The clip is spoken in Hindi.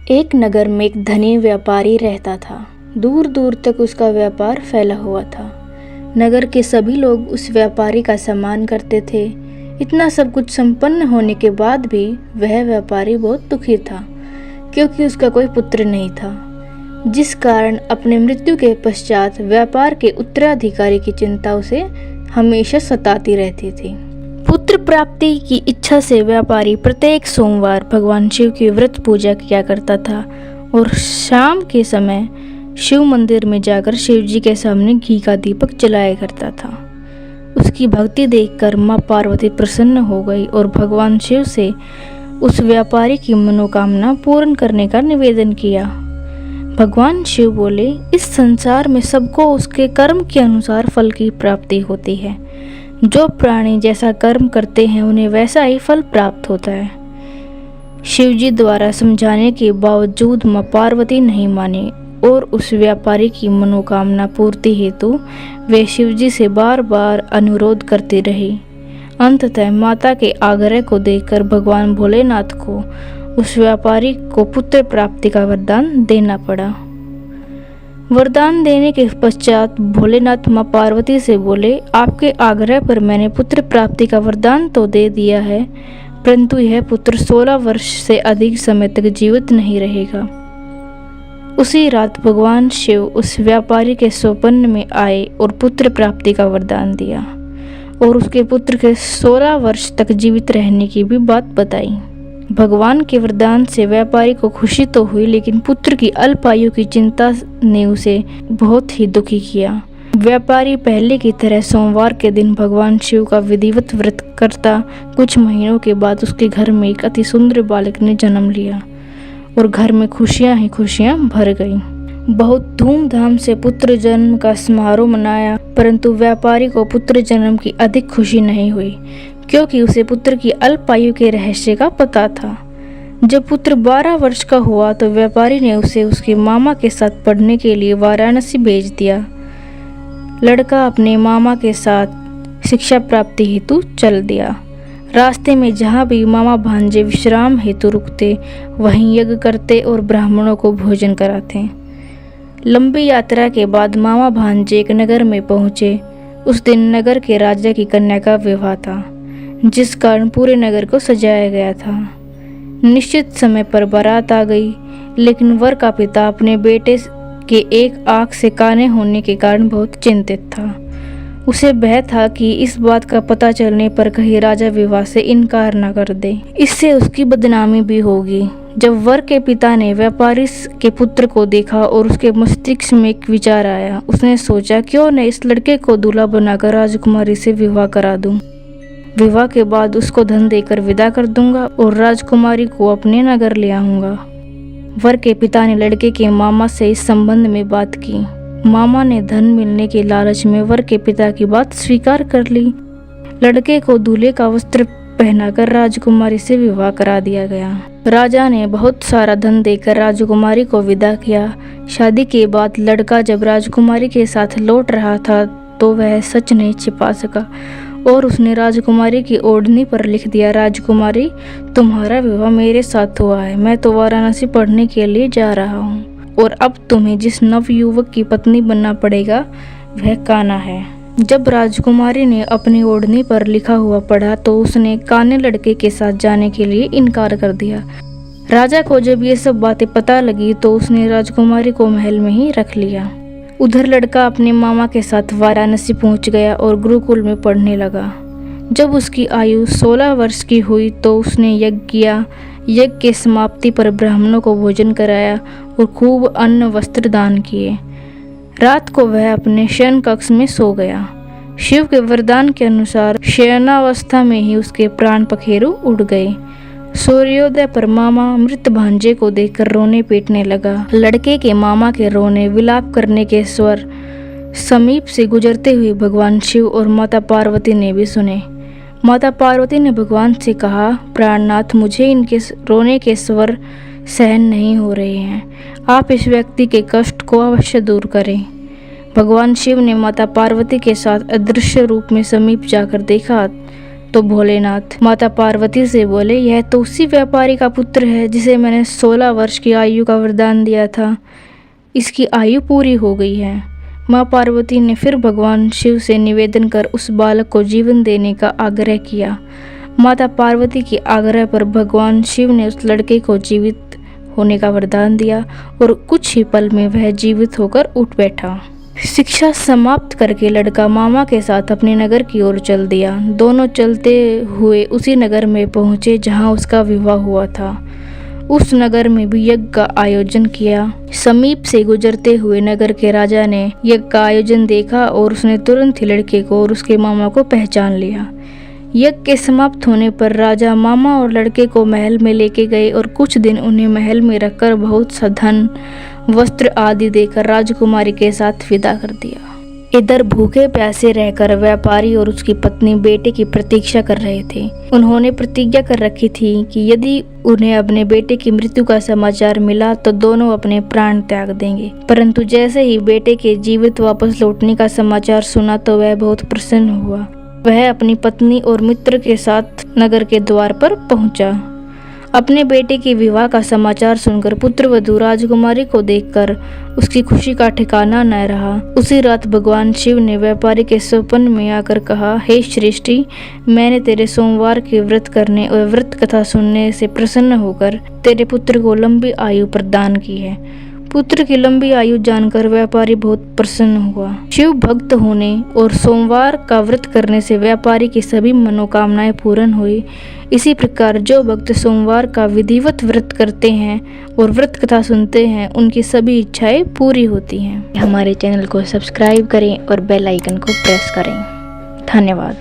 एक नगर में एक धनी व्यापारी रहता था। दूर दूर तक उसका व्यापार फैला हुआ था। नगर के सभी लोग उस व्यापारी का सम्मान करते थे। इतना सब कुछ संपन्न होने के बाद भी वह व्यापारी बहुत दुखी था, क्योंकि उसका कोई पुत्र नहीं था, जिस कारण अपने मृत्यु के पश्चात व्यापार के उत्तराधिकारी की चिंता उसे हमेशा सताती रहती थी। पुत्र प्राप्ति की इच्छा से व्यापारी प्रत्येक सोमवार भगवान शिव की व्रत पूजा किया करता था और शाम के समय शिव मंदिर में जाकर शिव जी के सामने घी का दीपक जलाया करता था। उसकी भक्ति देखकर माँ पार्वती प्रसन्न हो गई और भगवान शिव से उस व्यापारी की मनोकामना पूर्ण करने का निवेदन किया। भगवान शिव बोले, इस संसार में सबको उसके कर्म के अनुसार फल की प्राप्ति होती है। जो प्राणी जैसा कर्म करते हैं उन्हें वैसा ही फल प्राप्त होता है। शिवजी द्वारा समझाने के बावजूद माँ पार्वती नहीं माने और उस व्यापारी की मनोकामना पूर्ति हेतु वे शिवजी से बार बार अनुरोध करते रहे। अंततः माता के आग्रह को देखकर भगवान भोलेनाथ को उस व्यापारी को पुत्र प्राप्ति का वरदान देना पड़ा। वरदान देने के पश्चात भोलेनाथ माँ पार्वती से बोले, आपके आग्रह पर मैंने पुत्र प्राप्ति का वरदान तो दे दिया है, परंतु यह पुत्र 16 वर्ष से अधिक समय तक जीवित नहीं रहेगा। उसी रात भगवान शिव उस व्यापारी के स्वप्न में आए और पुत्र प्राप्ति का वरदान दिया और उसके पुत्र के 16 वर्ष तक जीवित रहने की भी बात बताई। भगवान के वरदान से व्यापारी को खुशी तो हुई, लेकिन पुत्र की अल्पायु की चिंता ने उसे बहुत ही दुखी किया। व्यापारी पहले की तरह सोमवार के दिन भगवान शिव का विधिवत व्रत करता। कुछ महीनों के बाद उसके घर में एक अति सुंदर बालक ने जन्म लिया और घर में खुशियां ही खुशियां भर गईं। बहुत धूमधाम से पुत्र जन्म का समारोह मनाया, परंतु व्यापारी को पुत्र जन्म की अधिक खुशी नहीं हुई, क्योंकि उसे पुत्र की अल्पायु के रहस्य का पता था। जब पुत्र 12 वर्ष का हुआ तो व्यापारी ने उसे उसके मामा के साथ पढ़ने के लिए वाराणसी भेज दिया। लड़का अपने मामा के साथ शिक्षा प्राप्ति हेतु चल दिया। रास्ते में जहाँ भी मामा भांजे विश्राम हेतु रुकते, वहीं यज्ञ करते और ब्राह्मणों को भोजन कराते। लंबी यात्रा के बाद मामा भांजे एक नगर में पहुँचे। उस दिन नगर के राजा की कन्या का विवाह था, जिस कारण पूरे नगर को सजाया गया था। निश्चित समय पर बारात आ गई, लेकिन वर का पिता अपने बेटे के एक आंख से काने होने के कारण बहुत चिंतित था। उसे भय था कि इस बात का पता चलने पर कहीं राजा विवाह से इनकार न कर दे, इससे उसकी बदनामी भी होगी। जब वर के पिता ने व्यापारी के पुत्र को देखा और उसके मस्तिष्क में एक विचार आया, उसने सोचा, क्यों न इस लड़के को दूल्हा बनाकर राजकुमारी से विवाह करा दूं। विवाह के बाद उसको धन देकर विदा कर दूंगा और राजकुमारी को अपने नगर ले आऊंगा। वर के पिता ने लड़के के मामा से इस संबंध में बात की। मामा ने धन मिलने के लालच में वर के पिता की बात स्वीकार कर ली। लड़के को दूल्हे का वस्त्र पहनाकर राजकुमारी से विवाह करा दिया गया। राजा ने बहुत सारा धन देकर राजकुमारी को विदा किया। शादी के बाद लड़का जब राजकुमारी के साथ लौट रहा था तो वह सच नहीं छिपा सका और उसने राजकुमारी की ओढ़नी पर लिख दिया, राजकुमारी, तुम्हारा विवाह मेरे साथ हुआ है। मैं तो वाराणसी पढ़ने के लिए जा रहा हूँ और अब तुम्हें जिस नवयुवक की पत्नी बनना पड़ेगा वह कान्हा है। जब राजकुमारी ने अपनी ओढ़नी पर लिखा हुआ पढ़ा तो उसने काने लड़के के साथ जाने के लिए इनकार कर दिया। राजा को जब ये सब बातें पता लगी तो उसने राजकुमारी को महल में ही रख लिया। उधर लड़का अपने मामा के साथ वाराणसी पहुंच गया और गुरुकुल में पढ़ने लगा। जब उसकी आयु 16 वर्ष की हुई तो उसने यज्ञ किया। यज्ञ के समाप्ति पर ब्राह्मणों को भोजन कराया और खूब अन्न वस्त्र दान किए। रात को वह अपने शयन कक्ष में सो गया। शिव के वरदान के अनुसार शयनावस्था में ही उसके प्राण पखेरु उड़ गए। सूर्योदय पर मामा मृत भांजे को देखकर रोने पीटने लगा। लड़के के मामा के रोने विलाप करने के स्वर समीप से गुजरते हुए भगवान शिव और माता पार्वती ने भी सुने। माता पार्वती ने भगवान से कहा, प्राणनाथ, मुझे इनके रोने के स्वर सहन नहीं हो रहे हैं। आप इस व्यक्ति के कष्ट को अवश्य दूर करें। भगवान शिव ने माता पार्वती के साथ अदृश्य रूप में समीप जाकर देखा तो भोलेनाथ माता पार्वती से बोले, यह तो उसी व्यापारी का पुत्र है जिसे मैंने 16 वर्ष की आयु का वरदान दिया था। इसकी आयु पूरी हो गई है। माँ पार्वती ने फिर भगवान शिव से निवेदन कर उस बालक को जीवन देने का आग्रह किया। माता पार्वती के आग्रह पर भगवान शिव ने उस लड़के को जीवित होने का वरदान दिया और कुछ ही पल में वह जीवित होकर उठ बैठा। शिक्षा समाप्त करके लड़का मामा के साथ अपने नगर की ओर चल दिया। दोनों चलते हुए उसी नगर में पहुंचे जहां उसका विवाह हुआ था। उस नगर में भी यज्ञ का आयोजन किया। समीप से गुजरते हुए नगर के राजा ने यज्ञ का आयोजन देखा और उसने तुरंत ही लड़के को और उसके मामा को पहचान लिया। यज्ञ के समाप्त होने पर राजा मामा और लड़के को महल में लेके गए और कुछ दिन उन्हें महल में रखकर बहुत सा धन, वस्त्र आदि देकर राजकुमारी के साथ विदा कर दिया। इधर भूखे प्यासे रहकर व्यापारी और उसकी पत्नी बेटे की प्रतीक्षा कर रहे थे। उन्होंने प्रतिज्ञा कर रखी थी कि यदि उन्हें अपने बेटे की मृत्यु का समाचार मिला तो दोनों अपने प्राण त्याग देंगे। परंतु जैसे ही बेटे के जीवित वापस लौटने का समाचार सुना तो वह बहुत प्रसन्न हुआ। वह अपनी पत्नी और मित्र के साथ नगर के द्वार पर पहुंचा। अपने बेटे के विवाह का समाचार सुनकर पुत्रवधू राजकुमारी को देखकर उसकी खुशी का ठिकाना न रहा। उसी रात भगवान शिव ने व्यापारी के स्वप्न में आकर कहा, हे श्रेष्ठी, मैंने तेरे सोमवार के व्रत करने और व्रत कथा सुनने से प्रसन्न होकर तेरे पुत्र को लंबी आयु प्रदान की है। पुत्र की लंबी आयु जानकर व्यापारी बहुत प्रसन्न हुआ। शिव भक्त होने और सोमवार का व्रत करने से व्यापारी की सभी मनोकामनाएं पूर्ण हुई। इसी प्रकार जो भक्त सोमवार का विधिवत व्रत करते हैं और व्रत कथा सुनते हैं, उनकी सभी इच्छाएं पूरी होती हैं। हमारे चैनल को सब्सक्राइब करें और बेल आइकन को प्रेस करें। धन्यवाद।